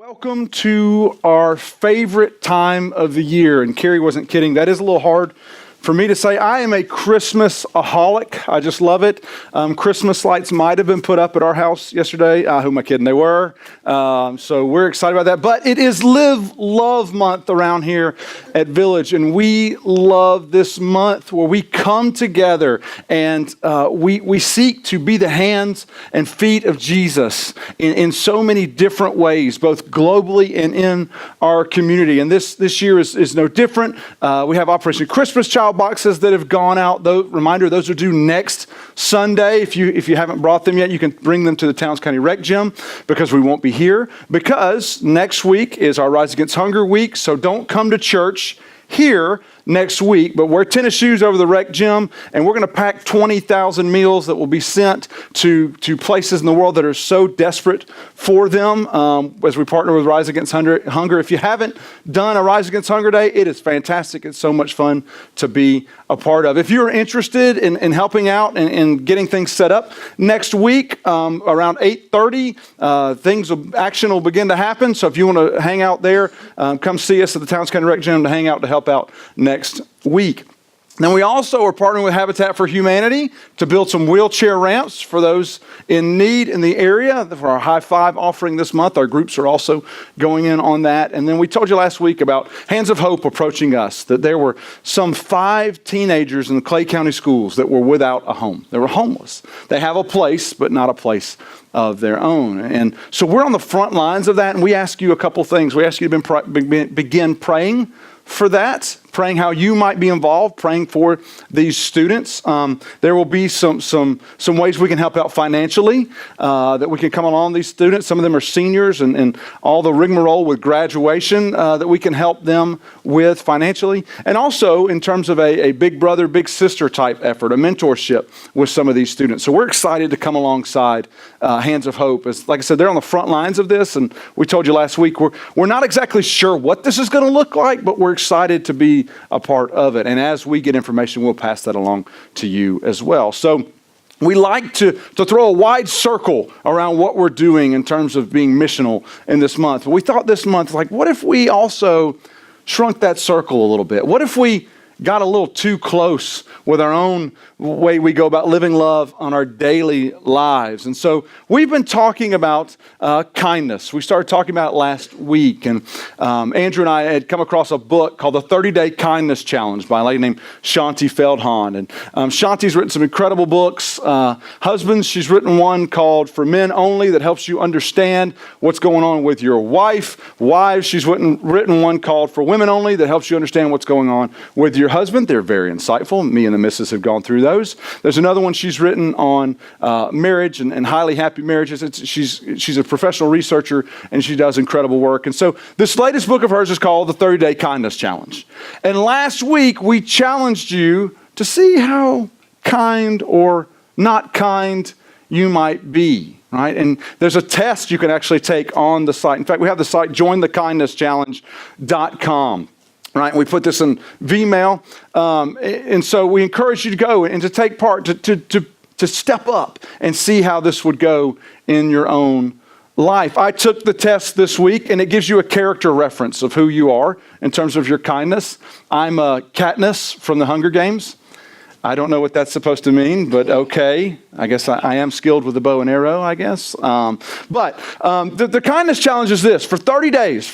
Welcome to our favorite time of the year. And Carrie wasn't kidding. That is a little hard for me to say. I am a Christmas-aholic. I just love it. Christmas lights might have been put up at our house yesterday. Who am I kidding? They were. So we're excited about that. But it is Live Love Month around here at Village. And we love this month where we come together and we seek to be the hands and feet of Jesus in so many different ways, both globally and in our community. And this year is no different. We have Operation Christmas Child boxes that have gone out. Reminder, those are due next Sunday. If you haven't brought them yet, you can bring them to the Towns County Rec Gym because we won't be here. Because next week is our Rise Against Hunger week, so don't come to church here next week, but wear tennis shoes over the rec gym, and we're going to pack 20,000 meals that will be sent to places in the world that are so desperate for them as we partner with Rise Against Hunger. If you haven't done a Rise Against Hunger Day, it is fantastic. It's so much fun to be a part of. If you're interested in helping out and getting things set up, next week around 8:30, action will begin to happen. So if you want to hang out there, come see us at the Towns County Rec Gym to hang out to help out next week. Then we also are partnering with Habitat for Humanity to build some wheelchair ramps for those in need in the area. For our High Five offering this month, our groups are also going in on that. And then we told you last week about Hands of Hope approaching us, that there were some 5 teenagers in the Clay County schools that were without a home. They were homeless. They have a place, but not a place of their own. And so we're on the front lines of that, and we ask you a couple things. We ask you to begin praying for that, praying how you might be involved, praying for these students. There will be some ways we can help out financially, that we can come along these students. Some of them are seniors and all the rigmarole with graduation that we can help them with financially. And also in terms of a big brother, big sister type effort, a mentorship with some of these students. So we're excited to come alongside Hands of Hope. Like I said, they're on the front lines of this, and we told you last week, we're not exactly sure what this is going to look like, but we're excited to be a part of it. And as we get information, we'll pass that along to you as well. So we like to throw a wide circle around what we're doing in terms of being missional in this month. But we thought this month, what if we also shrunk that circle a little bit? What if we got a little too close with our own way we go about living love on our daily lives? And so we've been talking about kindness. We started talking about it last week, and Andrew and I had come across a book called The 30-Day Kindness Challenge by a lady named Shanti Feldhahn. And Shanti's written some incredible books. Husbands, she's written one called For Men Only that helps you understand what's going on with your wife. Wives, she's written one called For Women Only that helps you understand what's going on with your husband. They're very insightful. Me and the missus have gone through those. There's another one she's written on marriage and highly happy marriages. She's a professional researcher, and she does incredible work. And so this latest book of hers is called The 30-Day Kindness Challenge. And last week, we challenged you to see how kind or not kind you might be. Right? And there's a test you can actually take on the site. In fact, we have the site jointhekindnesschallenge.com. Right, we put this in Vmail, and so we encourage you to go and to take part, to step up and see how this would go in your own life. I took the test this week, and it gives you a character reference of who you are in terms of your kindness. I'm Katniss from the Hunger Games. I don't know what that's supposed to mean, but okay. I guess I am skilled with the bow and arrow, I guess. But the kindness challenge is this. For 30 days,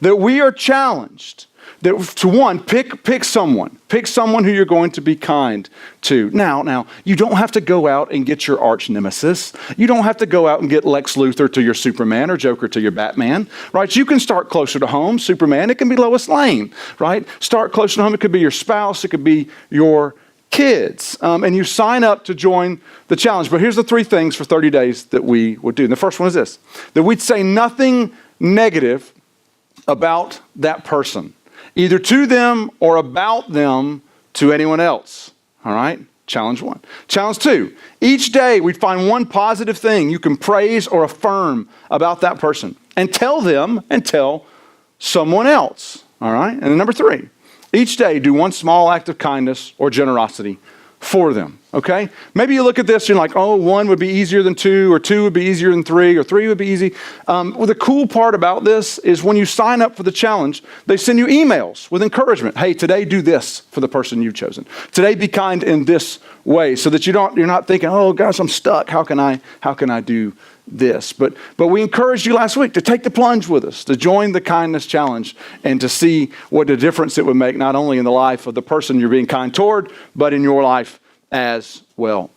that we are challenged that to one, pick someone who you're going to be kind to. Now, you don't have to go out and get your arch nemesis. You don't have to go out and get Lex Luthor to your Superman or Joker to your Batman, right? You can start closer to home. Superman, it can be Lois Lane, right? Start closer to home. It could be your spouse. It could be your kids. And you sign up to join the challenge. But here's the 3 things for 30 days that we would do. And the first one is this, that we'd say nothing negative about that person, either to them or about them to anyone else. All right? Challenge 1. Challenge 2. Each day we'd find one positive thing you can praise or affirm about that person and tell them and tell someone else. All right? And then number 3. Each day do one small act of kindness or generosity for them, okay? Maybe you look at this and you're like, oh, 1 would be easier than 2, or 2 would be easier than 3, or 3 would be easy. Well, the cool part about this is when you sign up for the challenge, they send you emails with encouragement. Hey, today do this for the person you've chosen. Today be kind in this way, so that you're not thinking, oh gosh, I'm stuck. How can I do this? But we encouraged you last week to take the plunge with us, to join the kindness challenge, and to see what a difference it would make, not only in the life of the person you're being kind toward, but in your life as well.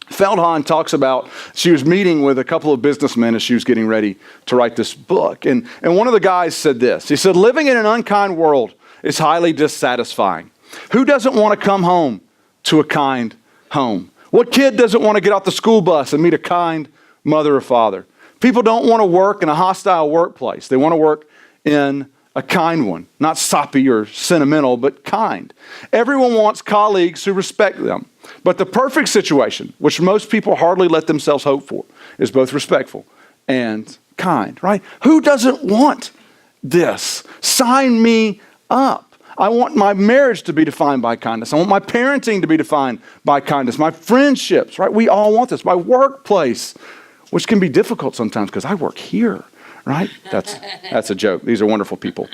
Feldhahn talks about, she was meeting with a couple of businessmen as she was getting ready to write this book. And one of the guys said this. He said, living in an unkind world is highly dissatisfying. Who doesn't want to come home to a kind home? What kid doesn't want to get off the school bus and meet a kind mother or father? People don't want to work in a hostile workplace. They want to work in a kind one, not soppy or sentimental, but kind. Everyone wants colleagues who respect them. But the perfect situation, which most people hardly let themselves hope for, is both respectful and kind, right? Who doesn't want this? Sign me up. I want my marriage to be defined by kindness. I want my parenting to be defined by kindness. My friendships, right? We all want this. My workplace, which can be difficult sometimes because I work here, right? That's a joke. These are wonderful people.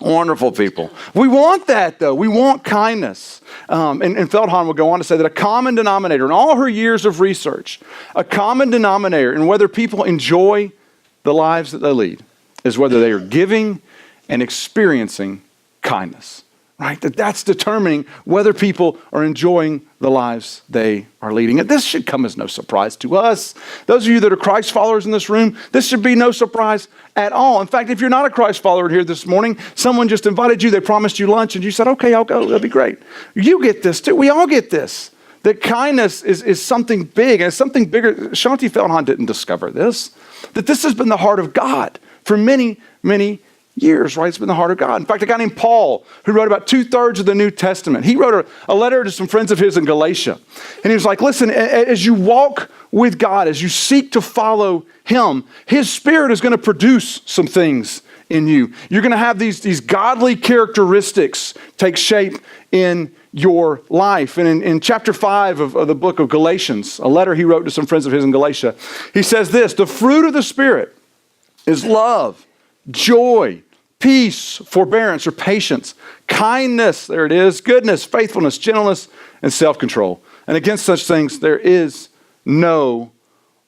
Wonderful people. We want that, though. We want kindness. And Feldhahn will go on to say that a common denominator in all her years of research, a common denominator in whether people enjoy the lives that they lead is whether they are giving and experiencing kindness, right? That's determining whether people are enjoying the lives they are leading. And this should come as no surprise to us. Those of you that are Christ followers in this room, this should be no surprise at all. In fact, if you're not a Christ follower here this morning, someone just invited you, they promised you lunch, and you said, okay, I'll go, that'll be great. You get this too. We all get this. That kindness is something big, and it's something bigger. Shanti Feldhahn didn't discover this. That this has been the heart of God for many, many years, right? It's been the heart of God. In fact, a guy named Paul, who wrote about 2/3 of the New Testament, he wrote a letter to some friends of his in Galatia. And he was like, listen, as you walk with God, as you seek to follow him, his Spirit is going to produce some things in you. You're going to have these godly characteristics take shape in your life. And in chapter 5 of the book of Galatians, a letter he wrote to some friends of his in Galatia, he says this: the fruit of the Spirit is love, joy, peace, forbearance or patience, kindness, there it is, goodness, faithfulness, gentleness, and self-control. And against such things there is no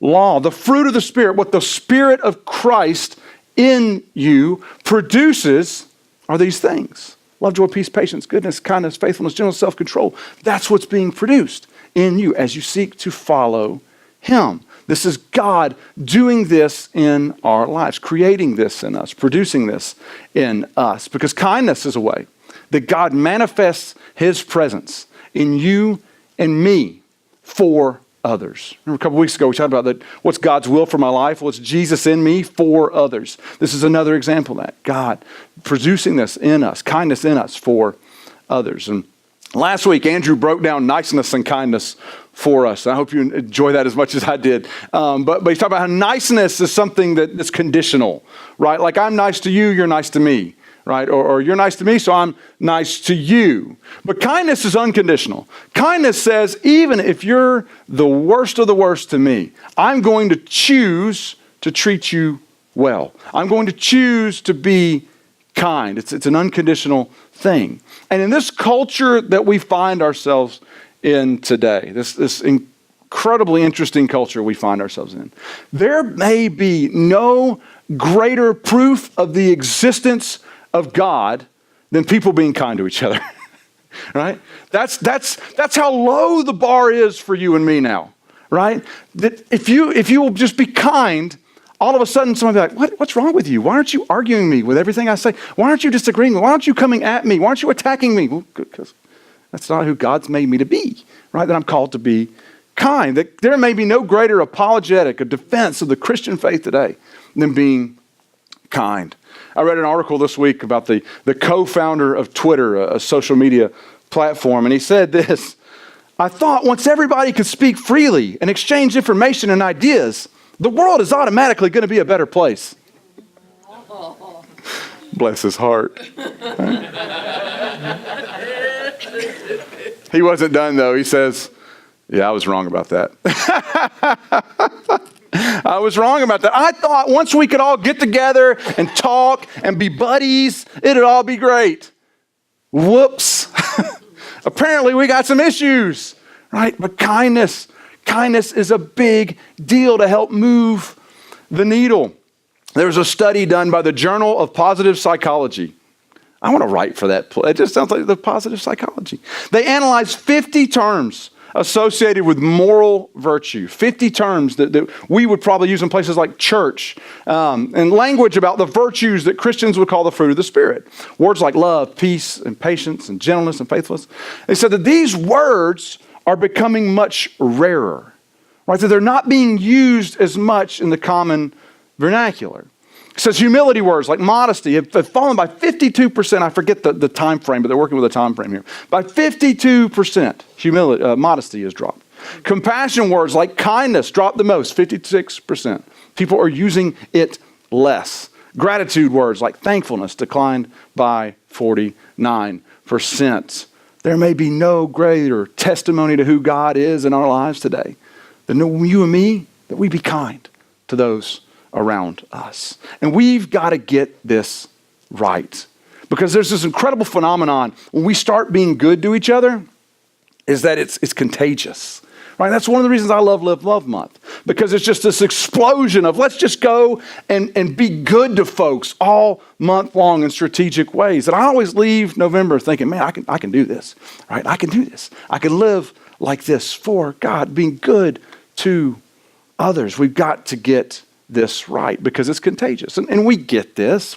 law. The fruit of the Spirit, what the Spirit of Christ in you produces, are these things: love, joy, peace, patience, goodness, kindness, faithfulness, gentleness, self-control. That's what's being produced in you as you seek to follow him. This is God doing this in our lives, creating this in us, producing this in us. Because kindness is a way that God manifests his presence in you and me for others. Remember a couple weeks ago we talked about that. What's God's will for my life? Well, it's Jesus in me for others. This is another example of that. God producing this in us, kindness in us for others. And last week, Andrew broke down niceness and kindness for us. I hope you enjoy that as much as I did. But he's talking about how niceness is something that's conditional, right? Like I'm nice to you, you're nice to me, right? Or you're nice to me, so I'm nice to you. But kindness is unconditional. Kindness says, even if you're the worst of the worst to me, I'm going to choose to treat you well. I'm going to choose to be kind. It's an unconditional thing. And in this culture that we find ourselves in today, this incredibly interesting culture we find ourselves in, there may be no greater proof of the existence of God than people being kind to each other. Right? That's how low the bar is for you and me now. Right? That if you will just be kind, all of a sudden someone will be like, what's wrong with you? Why aren't you arguing me with everything I say? Why aren't you disagreeing with me? Why aren't you coming at me? Why aren't you attacking me? Well, because that's not who God's made me to be, right? That I'm called to be kind. That there may be no greater apologetic or defense of the Christian faith today than being kind. I read an article this week about the co-founder of Twitter, a social media platform, and he said this: I thought once everybody could speak freely and exchange information and ideas, the world is automatically going to be a better place. Bless his heart. He wasn't done, though. He says, yeah, I was wrong about that. I was wrong about that. I thought once we could all get together and talk and be buddies, it'd all be great. Whoops. Apparently we got some issues, right? But kindness is a big deal to help move the needle. There was a study done by the Journal of Positive Psychology. I want to write for that. It just sounds like the positive psychology. They analyzed 50 terms associated with moral virtue, 50 terms that we would probably use in places like church, and language about the virtues that Christians would call the fruit of the Spirit. Words like love, peace, and patience, and gentleness, and faithfulness. They said that these words are becoming much rarer, right? That they're not being used as much in the common vernacular. It says humility words like modesty have fallen by 52%. I forget the time frame, but they're working with a time frame here. By 52%, modesty has dropped. Compassion words like kindness dropped the most, 56%. People are using it less. Gratitude words like thankfulness declined by 49%. There may be no greater testimony to who God is in our lives today than you and me, that we be kind to those around us. And we've got to get this right. Because there's this incredible phenomenon when we start being good to each other, is that it's contagious. Right? That's one of the reasons I love Live Love Month. Because it's just this explosion of let's just go and be good to folks all month long in strategic ways. And I always leave November thinking, man, I can do this. Right? I can do this. I can live like this for God, being good to others. We've got to get this right because it's contagious. And we get this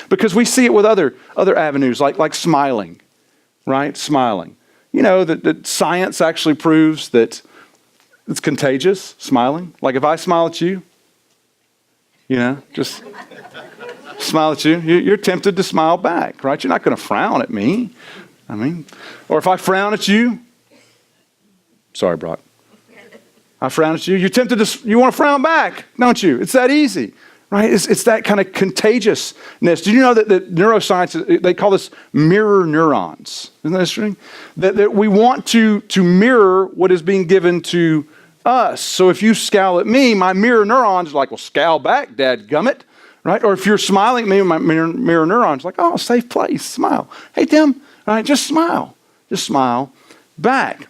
because we see it with other avenues like smiling, right? Smiling. You know, that science actually proves that it's contagious, smiling. Like if I smile at you, you know, just smile at you, you're tempted to smile back, right? You're not going to frown at me. I mean, or if I frown at you, sorry, Brock. I frown at you. You're tempted you want to frown back, don't you? It's that easy, right? It's that kind of contagiousness. Did you know that neuroscience, they call this mirror neurons? Isn't that interesting? That we want to mirror what is being given to us. So if you scowl at me, my mirror neurons are like, well, scowl back, dadgummit, right? Or if you're smiling at me, my mirror neurons are like, oh, safe place, smile. Hey, Tim, right? Just smile back.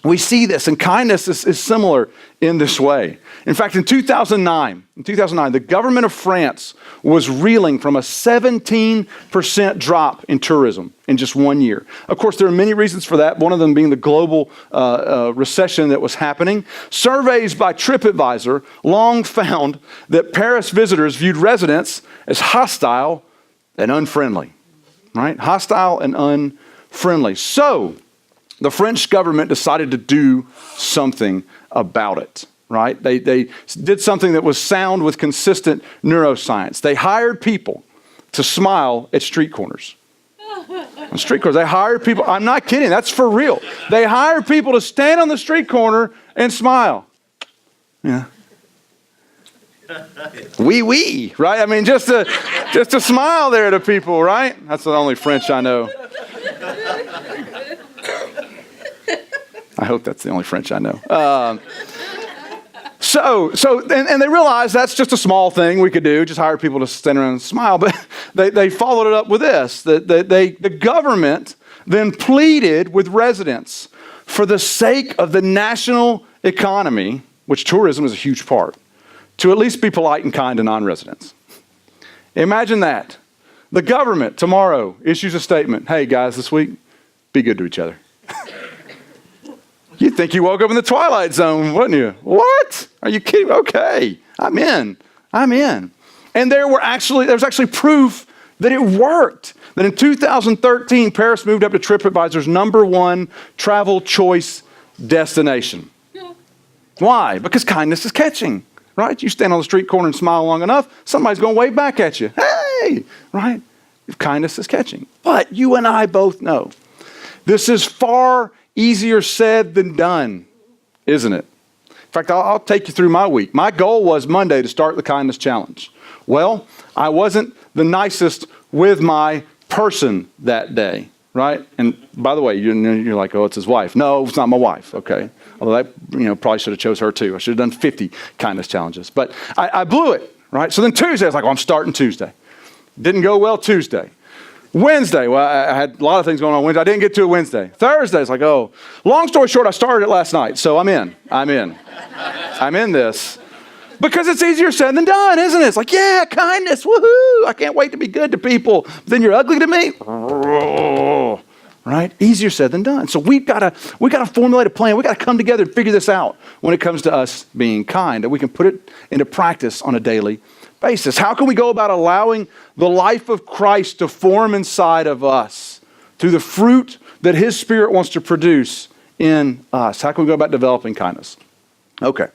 We see this, and kindness is similar in this way. In fact, in 2009, the government of France was reeling from a 17% drop in tourism in just 1 year. Of course, there are many reasons for that, one of them being the global recession that was happening. Surveys by TripAdvisor long found that Paris visitors viewed residents as hostile and unfriendly, right? Hostile and unfriendly. So, the French government decided to do something about it, right? They did something that was sound with consistent neuroscience. They hired people to smile at street corners. On street corners, they hired people. I'm not kidding. That's for real. They hired people to stand on the street corner and smile. Yeah. Oui, right? I mean, just to smile there to people, right? That's the only French I know. I hope that's the only French I know. So they realized that's just a small thing we could do, just hire people to stand around and smile. But they followed it up with this, that the government then pleaded with residents for the sake of the national economy, which tourism is a huge part, to at least be polite and kind to non-residents. Imagine that. The government tomorrow issues a statement, hey guys, this week, be good to each other. You'd think you woke up in the Twilight Zone, wouldn't you? What? Are you kidding? Okay, I'm in. And there was actually proof that it worked. That in 2013, Paris moved up to TripAdvisor's #1 travel choice destination. Why? Because kindness is catching, right? You stand on the street corner and smile long enough, somebody's going to wave back at you. Hey, right? If kindness is catching. But you and I both know this is far easier said than done, isn't it? In fact, I'll take you through my week. My goal was Monday to start the kindness challenge. Well, I wasn't the nicest with my person that day. right? And by the way, you're like, oh, it's his wife. No, it's not my wife, okay? Although that, probably should have chose her too. I should have done 50 kindness challenges. But I blew it, right? So then Tuesday, I was like, I'm starting Tuesday. Didn't go well Tuesday. Wednesday, well, I had a lot of things going on Wednesday. I didn't get to it Wednesday. Thursday, it's like, oh. Long story short, I started it last night, so I'm in. I'm in this. Because it's easier said than done, isn't it? It's like, yeah, kindness, woohoo. I can't wait to be good to people. But then you're ugly to me. Right? Easier said than done. So we gotta formulate a plan. We gotta come together and figure this out when it comes to us being kind, that we can put it into practice on a daily basis. How can we go about allowing the life of Christ to form inside of us through the fruit that his Spirit wants to produce in us? How can we go about developing kindness? Okay,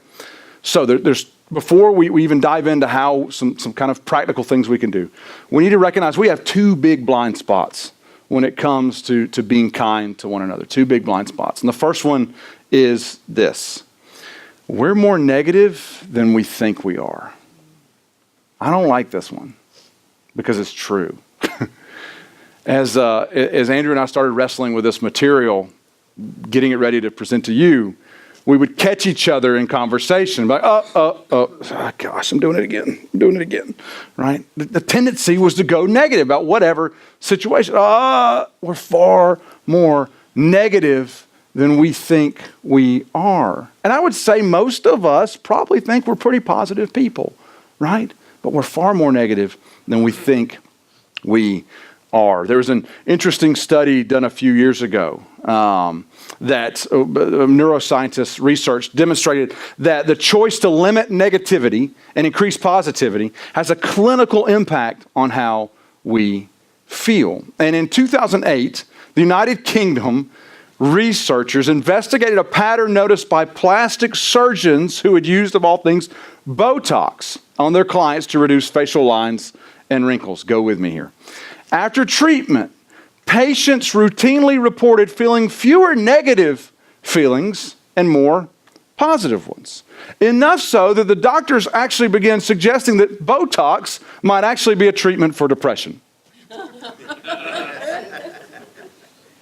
so there's before we even dive into how some kind of practical things we can do, we need to recognize we have two big blind spots when it comes to being kind to one another. Two big blind spots. And the first one is this: we're more negative than we think we are. I don't like this one because it's true. As Andrew and I started wrestling with this material, getting it ready to present to you, we would catch each other in conversation. Like, oh, gosh, I'm doing it again, right? The tendency was to go negative about whatever situation. We're far more negative than we think we are. And I would say most of us probably think we're pretty positive people, right? But we're far more negative than we think we are. There was an interesting study done a few years ago that neuroscientists research demonstrated that the choice to limit negativity and increase positivity has a clinical impact on how we feel. And in 2008, the United Kingdom researchers investigated a pattern noticed by plastic surgeons who had used, of all things, Botox on their clients to reduce facial lines and wrinkles. Go with me here. After treatment, patients routinely reported feeling fewer negative feelings and more positive ones. Enough so that the doctors actually began suggesting that Botox might actually be a treatment for depression.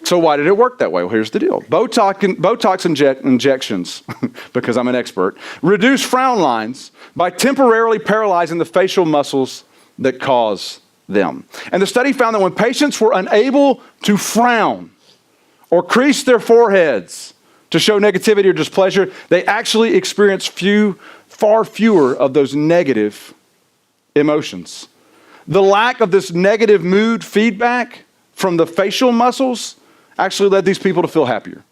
So why did it work that way? Well, here's the deal. Botox injections, because I'm an expert, reduce frown lines by temporarily paralyzing the facial muscles that cause them. And the study found that when patients were unable to frown or crease their foreheads to show negativity or displeasure, they actually experienced far fewer of those negative emotions. The lack of this negative mood feedback from the facial muscles actually led these people to feel happier.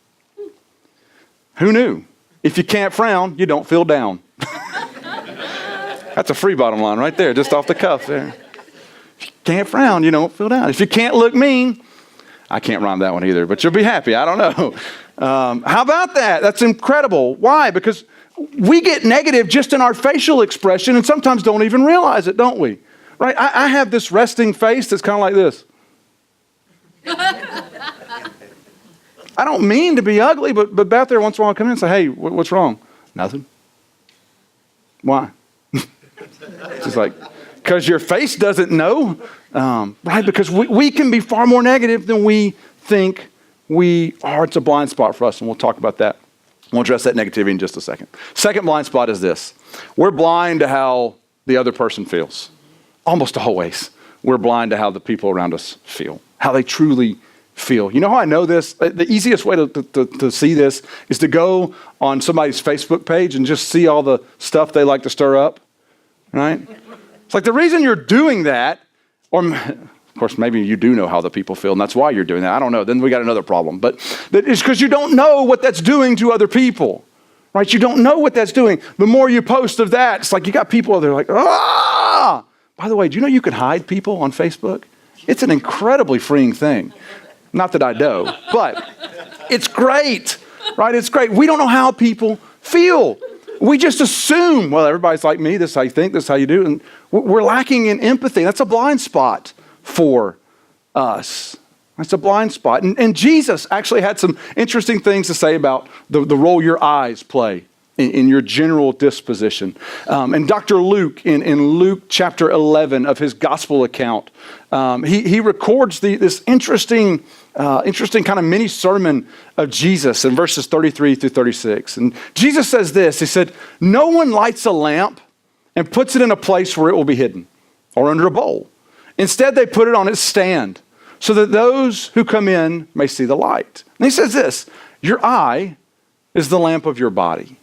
Who knew? If you can't frown, you don't feel down. That's a free bottom line right there, just off the cuff there. If you can't frown, you don't feel down. If you can't look mean, I can't rhyme that one either, but you'll be happy. I don't know. How about that? That's incredible. Why? Because we get negative just in our facial expression and sometimes don't even realize it, don't we? Right? I have this resting face that's kind of like this. I don't mean to be ugly, but back there once in a while I come in and say, hey, what's wrong? Nothing. Why? It's like, because your face doesn't know, right? Because we can be far more negative than we think we are. It's a blind spot for us, and we'll talk about that. We'll address that negativity in just a second. Second blind spot is this. We're blind to how the other person feels. Almost always. We're blind to how the people around us feel, how they truly feel. You know how I know this? The easiest way to see this is to go on somebody's Facebook page and just see all the stuff they like to stir up, right? It's like the reason you're doing that, or of course maybe you do know how the people feel and that's why you're doing that. I don't know. Then we got another problem. But it's because you don't know what that's doing to other people, right? You don't know what that's doing. The more you post of that, it's like you got people that are like, ah! By the way, do you know you can hide people on Facebook? It's an incredibly freeing thing. Not that I do, but it's great, right? It's great. We don't know how people feel. We just assume, well, everybody's like me. This is how you think. This is how you do. And we're lacking in empathy. That's a blind spot for us. That's a blind spot. And Jesus actually had some interesting things to say about the role your eyes play in your general disposition. And Dr. Luke, in Luke chapter 11 of his gospel account, he records this interesting kind of mini sermon of Jesus in verses 33 through 36. And Jesus says this, he said, "No one lights a lamp and puts it in a place where it will be hidden or under a bowl. Instead, they put it on its stand so that those who come in may see the light." And he says this, "Your eye is the lamp of your body."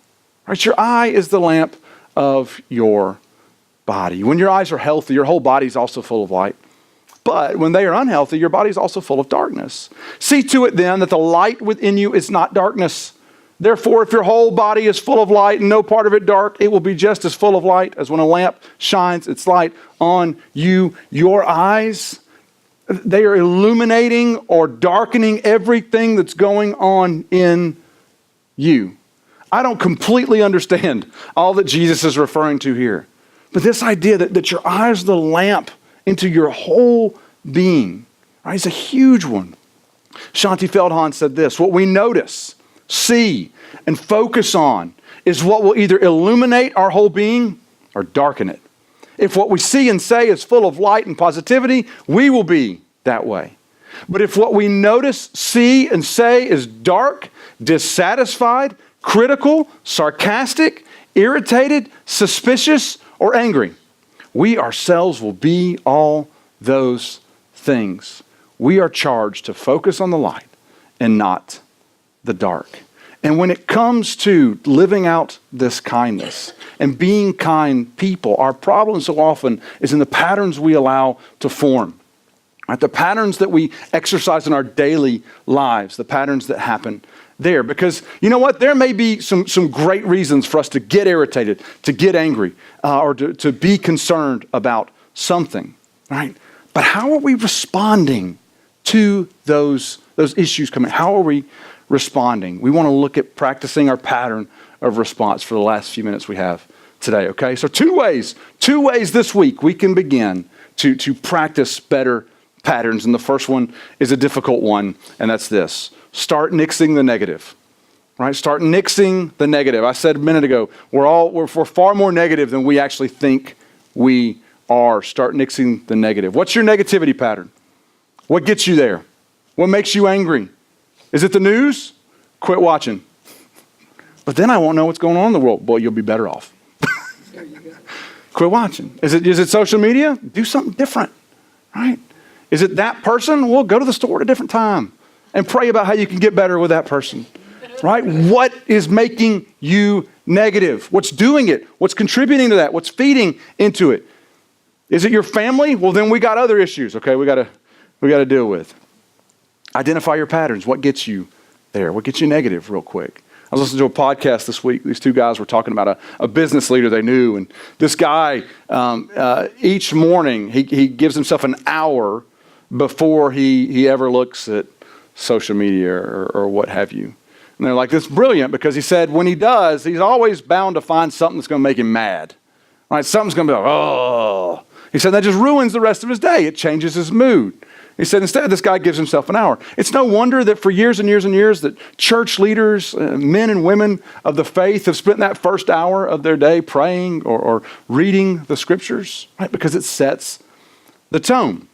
Right? Your eye is the lamp of your body. When your eyes are healthy, your whole body is also full of light. But when they are unhealthy, your body is also full of darkness. See to it then that the light within you is not darkness. Therefore, if your whole body is full of light and no part of it dark, it will be just as full of light as when a lamp shines its light on you. Your eyes, they are illuminating or darkening everything that's going on in you. I don't completely understand all that Jesus is referring to here. But this idea that your eyes are the lamp into your whole being, right, is a huge one. Shanti Feldhahn said this, "What we notice, see, and focus on is what will either illuminate our whole being or darken it. If what we see and say is full of light and positivity, we will be that way. But if what we notice, see, and say is dark, dissatisfied, critical, sarcastic, irritated, suspicious, or angry, we ourselves will be all those things." We are charged to focus on the light and not the dark. And when it comes to living out this kindness and being kind people, our problem so often is in the patterns we allow to form. Right? The patterns that we exercise in our daily lives, the patterns that happen there. Because you know what? There may be some great reasons for us to get irritated, to get angry, or to be concerned about something, right? But how are we responding to those issues coming? How are we responding? We want to look at practicing our pattern of response for the last few minutes we have today, okay? So two ways this week we can begin to practice better patterns. And the first one is a difficult one, and that's this. Start nixing the negative, right? Start nixing the negative. I said a minute ago, we're far more negative than we actually think we are. Start nixing the negative. What's your negativity pattern? What gets you there? What makes you angry? Is it the news? Quit watching. But then I won't know what's going on in the world. Boy, you'll be better off. There you go. Quit watching. Is it social media? Do something different, right? Is it that person? Well, go to the store at a different time and pray about how you can get better with that person, right? What is making you negative? What's doing it? What's contributing to that? What's feeding into it? Is it your family? Well, then we got other issues, okay, we got to deal with. Identify your patterns. What gets you there? What gets you negative real quick? I was listening to a podcast this week. These two guys were talking about a business leader they knew. And this guy, each morning, he gives himself an hour before he ever looks at social media or what have you. And they're like, this is brilliant, because he said when he does, he's always bound to find something that's going to make him mad. Right? Something's going to be like, oh. He said that just ruins the rest of his day. It changes his mood. He said instead, this guy gives himself an hour. It's no wonder that for years and years and years that church leaders, men and women of the faith, have spent that first hour of their day praying or reading the scriptures, right? Because it sets the tone.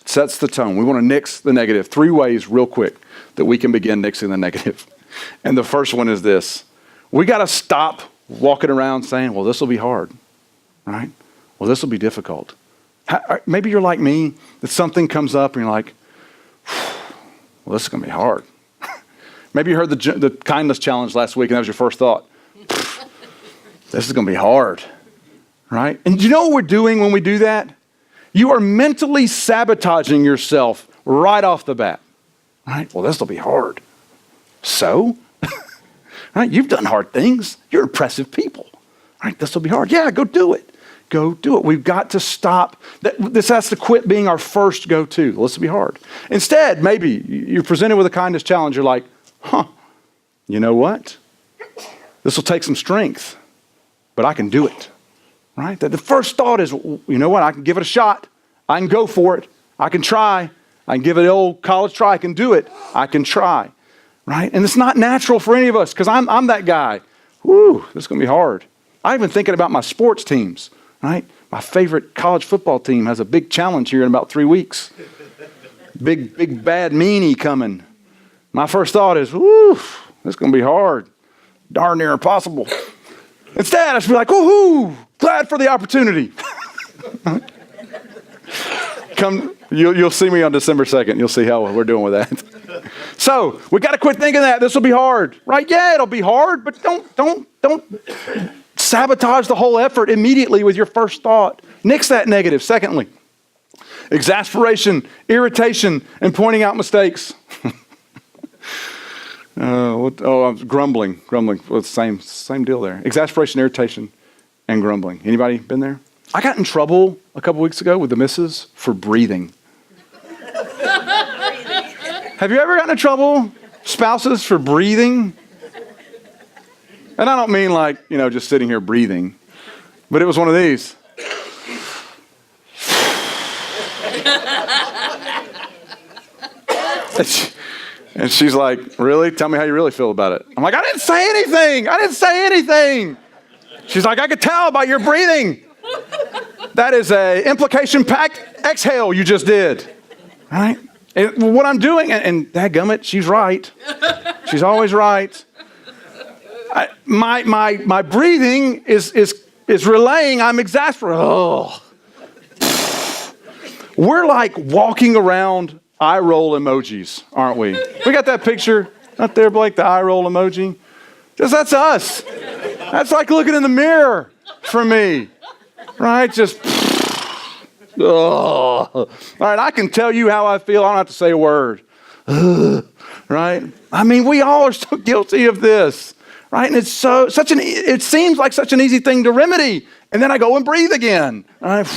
It sets the tone. We want to nix the negative. 3 ways real quick that we can begin nixing the negative. And the first one is this. We got to stop walking around saying, well, this will be hard, right? Well, this will be difficult. Maybe you're like me, that something comes up and you're like, well, this is going to be hard. Maybe you heard the kindness challenge last week and that was your first thought. This is going to be hard, right? And do you know what we're doing when we do that? You are mentally sabotaging yourself right off the bat, right? Well, this will be hard. So, right? You've done hard things. You're impressive people, right? This will be hard. Yeah, go do it. Go do it. We've got to stop. This has to quit being our first go-to. This will be hard. Instead, maybe you're presented with a kindness challenge. You're like, you know what? This will take some strength, but I can do it, right? The first thought is, you know what? I can give it a shot. I can go for it. I can try. I can give it an old college try. I can do it. I can try, right? And it's not natural for any of us because I'm that guy. Whew, this is going to be hard. I'm even thinking about my sports teams, right? My favorite college football team has a big challenge here in about 3 weeks. Big bad meanie coming. My first thought is, whew, this is going to be hard. Darn near impossible. Instead, I should be like, woohoo, glad for the opportunity. You'll see me on December 2nd. You'll see how we're doing with that. So we got to quit thinking that this will be hard, right? Yeah, it'll be hard, but don't sabotage the whole effort immediately with your first thought. Nix that negative. Secondly, exasperation, irritation, and pointing out mistakes. I'm grumbling. Well, same deal there. Exasperation, irritation, and grumbling. Anybody been there? I got in trouble a couple weeks ago with the missus for breathing. Have you ever gotten in trouble, spouses, for breathing? And I don't mean like, just sitting here breathing, but it was one of these. And she's like, really? Tell me how you really feel about it. I'm like, I didn't say anything. She's like, I could tell by your breathing. That is a implication-packed exhale you just did. Right? And what I'm doing, and dadgummit, she's right. She's always right. My breathing is relaying I'm exasperated. Oh. We're like walking around eye roll emojis, aren't we? We got that picture up there, Blake, the eye roll emoji. That's us. That's like looking in the mirror for me. Right? Just, oh. All right, I can tell you how I feel. I don't have to say a word. Right? I mean, we all are so guilty of this. Right? And it's it seems like such an easy thing to remedy. And then I go and breathe again. Right?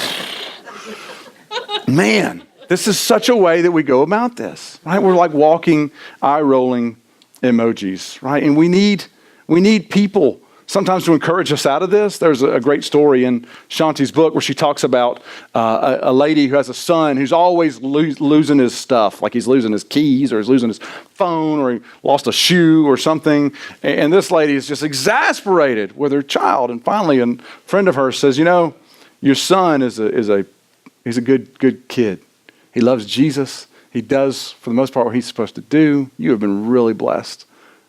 Man, this is such a way that we go about this. Right? We're like walking, eye-rolling emojis. Right? And we need people sometimes to encourage us out of this. There's a great story in Shanti's book where she talks about a lady who has a son who's always losing his stuff, like he's losing his keys or he's losing his phone or he lost a shoe or something. And this lady is just exasperated with her child. And finally, a friend of hers says, your son he's a good kid. He loves Jesus. He does, for the most part, what he's supposed to do. You have been really blessed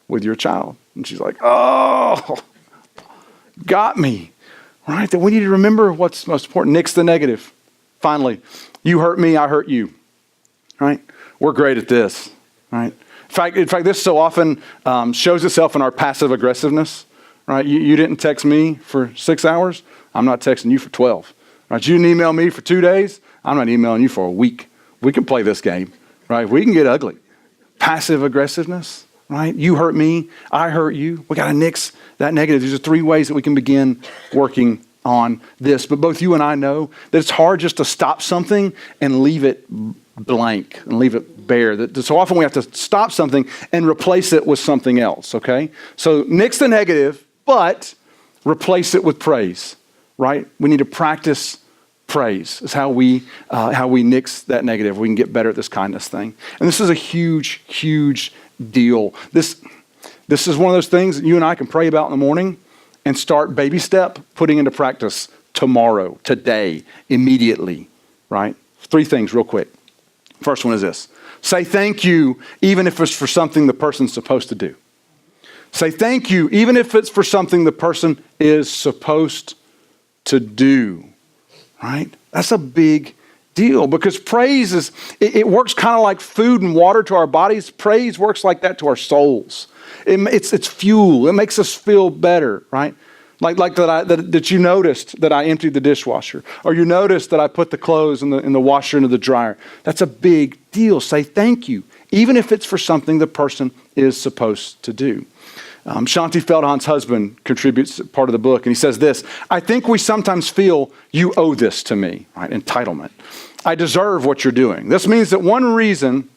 with your child. And she's like, oh, got me, right? That we need to remember what's most important. Nix the negative. Finally, you hurt me, I hurt you, right? We're great at this, right? In fact, this so often shows itself in our passive aggressiveness, right? You didn't text me for 6 hours. I'm not texting you for 12, right? You didn't email me for 2 days. I'm not emailing you for a week. We can play this game, right? We can get ugly. Passive aggressiveness, right? You hurt me, I hurt you. We got to nix that negative. These are 3 ways that we can begin working on this. But both you and I know that it's hard just to stop something and leave it blank and leave it bare. That so often we have to stop something and replace it with something else, okay? So nix the negative, but replace it with praise, right? We need to practice praise is how we nix that negative. We can get better at this kindness thing. And this is a huge, huge deal. This is one of those things that you and I can pray about in the morning and start baby step putting into practice tomorrow, today, immediately, right? 3 things real quick. First one is this. Say thank you even if it's for something the person's supposed to do. Say thank you even if it's for something the person is supposed to do. Right? That's a big deal because praise it works kind of like food and water to our bodies. Praise works like that to our souls. It's fuel. It makes us feel better, right? Like that you noticed that I emptied the dishwasher, or you noticed that I put the clothes in the washer into the dryer. That's a big deal. Say thank you, even if it's for something the person is supposed to do. Shanti Feldhahn's husband contributes part of the book, and he says this: I think we sometimes feel you owe this to me, right? Entitlement. I deserve what you're doing. This means that one reason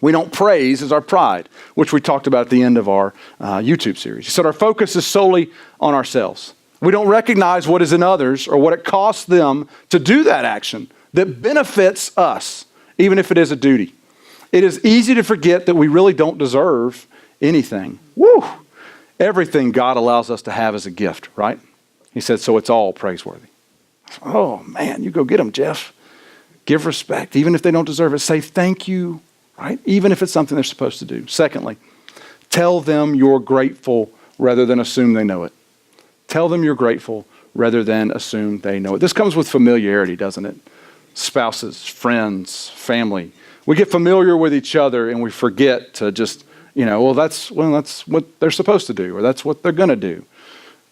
we don't praise is our pride, which we talked about at the end of our YouTube series. He said our focus is solely on ourselves. We don't recognize what is in others or what it costs them to do that action that benefits us, even if it is a duty. It is easy to forget that we really don't deserve anything. Woo! everything God allows us to have as a gift, right? He said, so it's all praiseworthy. Oh, man, you go get them, Jeff. Give respect, even if they don't deserve it. Say thank you, right? Even if it's something they're supposed to do. Secondly, tell them you're grateful rather than assume they know it. Tell them you're grateful rather than assume they know it. This comes with familiarity, doesn't it? Spouses, friends, family. We get familiar with each other and we forget to just, that's what they're supposed to do, or that's what they're going to do.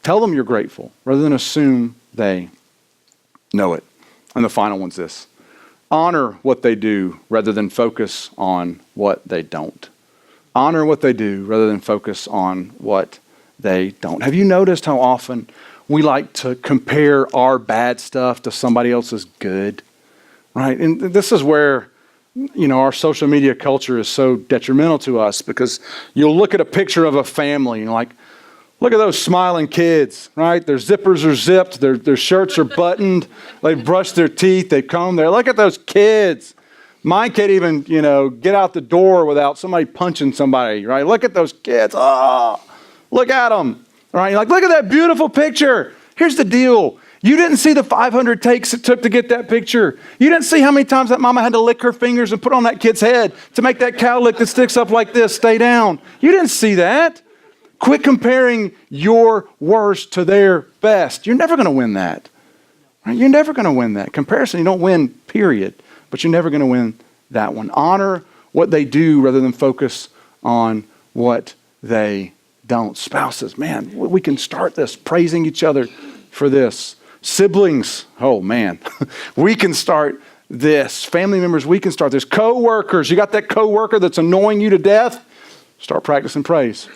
Tell them you're grateful rather than assume they know it. And the final one's this. Honor what they do rather than focus on what they don't. Honor what they do rather than focus on what they don't. Have you noticed how often we like to compare our bad stuff to somebody else's good? Right? And this is where, our social media culture is so detrimental to us, because you'll look at a picture of a family and you're like, look at those smiling kids, right? Their zippers are zipped, their shirts are buttoned, they've brushed their teeth, they've combed their, look at those kids. Mine can't even, get out the door without somebody punching somebody, right? Look at those kids. Oh, look at them, right? You're like, look at that beautiful picture. Here's the deal. You didn't see the 500 takes it took to get that picture. You didn't see how many times that mama had to lick her fingers and put on that kid's head to make that cowlick that sticks up like this stay down. You didn't see that. Quit comparing your worst to their best. You're never going to win that. Right? You're never going to win that. Comparison, you don't win, period. But you're never going to win that one. Honor what they do rather than focus on what they don't. Spouses, man, we can start this praising each other for this. Siblings, oh man, we can start this. Family members, we can start this. Co-workers, you got that co-worker that's annoying you to death? Start practicing praise.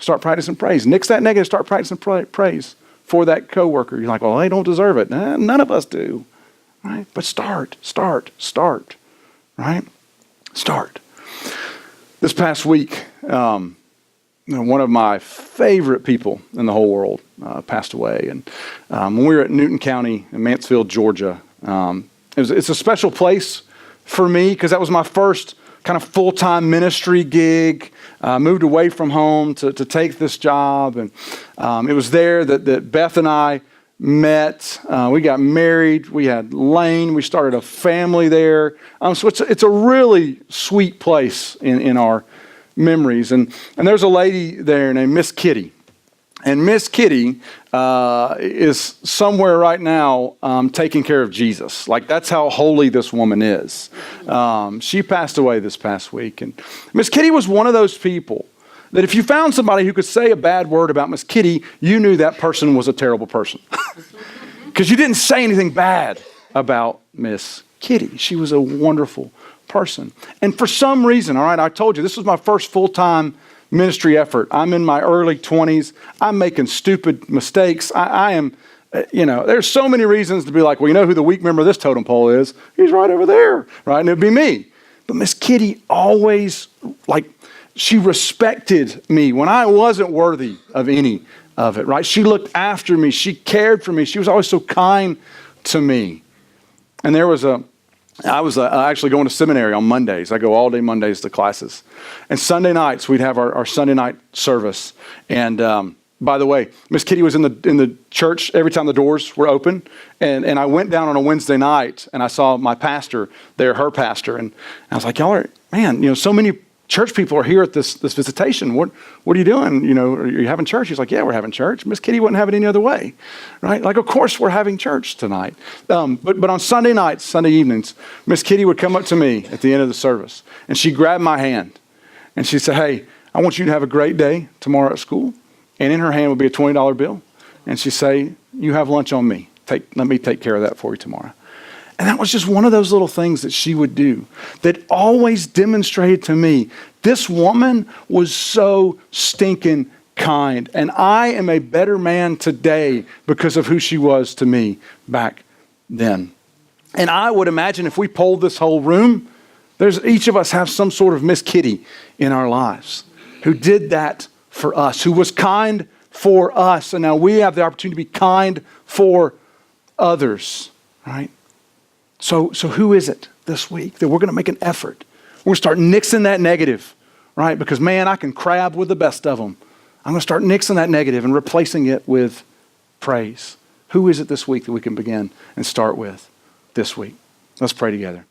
Start practicing praise. Nix that negative, start practicing praise for that coworker. You're like, well, they don't deserve it. None of us do. Right? But start, right? Start. This past week, one of my favorite people in the whole world passed away. And when we were at Newton County in Mansfield, Georgia, it's a special place for me because that was my first kind of full-time ministry gig. Moved away from home to take this job. And it was there that Beth and I met. We got married. We had Lane. We started a family there. So it's a really sweet place in our memories. And there's a lady there named Miss Kitty. And Miss Kitty is somewhere right now taking care of Jesus. Like, that's how holy this woman is. She passed away this past week. And Miss Kitty was one of those people that if you found somebody who could say a bad word about Miss Kitty, you knew that person was a terrible person. Because you didn't say anything bad about Miss Kitty. She was a wonderful person. And for some reason, all right, I told you, this was my first full-time ministry effort. I'm in my early 20s. I'm making stupid mistakes. I am, there's so many reasons to be like, well, you know who the weak member of this totem pole is? He's right over there, right? And it'd be me. But Miss Kitty always, she respected me when I wasn't worthy of any of it, right? She looked after me. She cared for me. She was always so kind to me. And I was actually going to seminary on Mondays. I go all day Mondays to classes. And Sunday nights, we'd have our Sunday night service. And by the way, Miss Kitty was in the church every time the doors were open. And I went down on a Wednesday night and I saw my pastor there, her pastor. And I was like, y'all are, man, so many church people are here at this visitation. What are you doing? Are you having church? He's like, yeah, we're having church. Miss Kitty wouldn't have it any other way, right? Like, of course we're having church tonight. But on Sunday nights, Sunday evenings, Miss Kitty would come up to me at the end of the service and she'd grab my hand and she'd say, hey, I want you to have a great day tomorrow at school. And in her hand would be a $20 bill. And she'd say, you have lunch on me. Let me take care of that for you tomorrow. And that was just one of those little things that she would do that always demonstrated to me, this woman was so stinking kind. And I am a better man today because of who she was to me back then. And I would imagine if we polled this whole room, each of us have some sort of Miss Kitty in our lives who did that for us, who was kind for us. And now we have the opportunity to be kind for others, right? So who is it this week that we're going to make an effort? We're going to start nixing that negative, right? Because, man, I can crab with the best of them. I'm going to start nixing that negative and replacing it with praise. Who is it this week that we can begin and start with this week? Let's pray together.